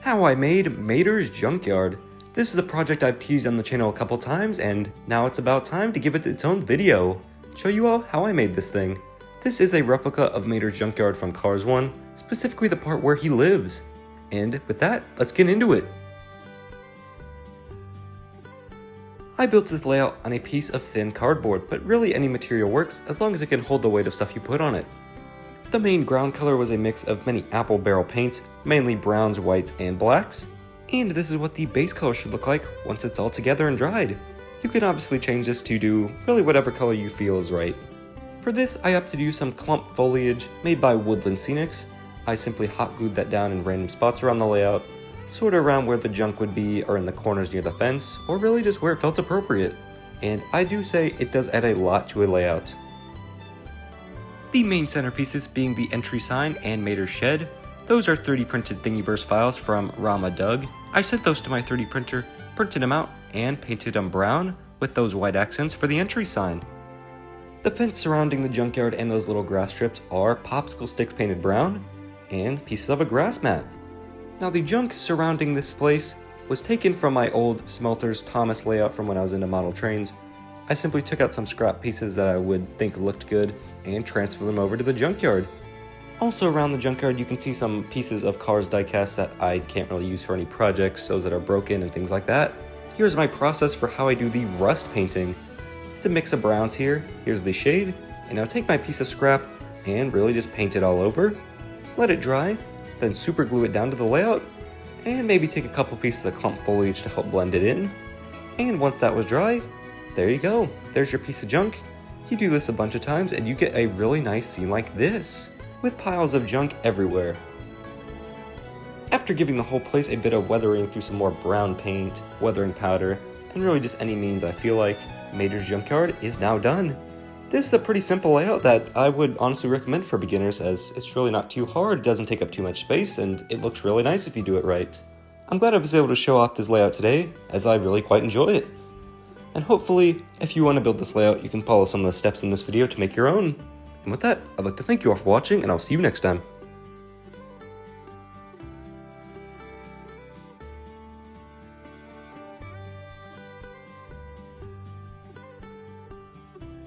How I made Mater's Junkyard. This is a project I've teased on the channel a couple times, and now it's about time to give it its own video. Show you all how I made this thing. This is a replica of Mater's Junkyard from Cars 1, specifically the part where he lives. And with that, let's get into it. I built this layout on a piece of thin cardboard, but really any material works as long as it can hold the weight of stuff you put on it. The main ground color was a mix of many apple barrel paints, mainly browns, whites, and blacks. And this is what the base color should look like once it's all together and dried. You can obviously change this to do really whatever color you feel is right. For this, I opted to use some clump foliage made by Woodland Scenics. I simply hot glued that down in random spots around the layout, sort of around where the junk would be or in the corners near the fence, or really just where it felt appropriate. And I do say it does add a lot to a layout. The main centerpieces being the entry sign and Mater's shed. Those are 3D printed Thingiverse files from Rama Doug. I sent those to my 3D printer, printed them out, and painted them brown with those white accents for the entry sign. The fence surrounding the junkyard and those little grass strips are popsicle sticks painted brown, and pieces of a grass mat. Now the junk surrounding this place was taken from my old Smelters Thomas layout from when I was into model trains. I simply took out some scrap pieces that I would think looked good and transferred them over to the junkyard. Also around the junkyard you can see some pieces of Cars Diecast that I can't really use for any projects, those that are broken and things like that. Here's my process for how I do the rust painting. It's a mix of browns here, here's the shade, and I'll take my piece of scrap and really just paint it all over, let it dry, then super glue it down to the layout, and maybe take a couple pieces of clump foliage to help blend it in. And once that was dry, there you go, there's your piece of junk. You do this a bunch of times and you get a really nice scene like this, with piles of junk everywhere. After giving the whole place a bit of weathering through some more brown paint, weathering powder, and really just any means I feel like, Mater's Junkyard is now done. This is a pretty simple layout that I would honestly recommend for beginners, as it's really not too hard, it doesn't take up too much space, and it looks really nice if you do it right. I'm glad I was able to show off this layout today, as I really quite enjoy it. And hopefully, if you want to build this layout, you can follow some of the steps in this video to make your own. And with that, I'd like to thank you all for watching, and I'll see you next time.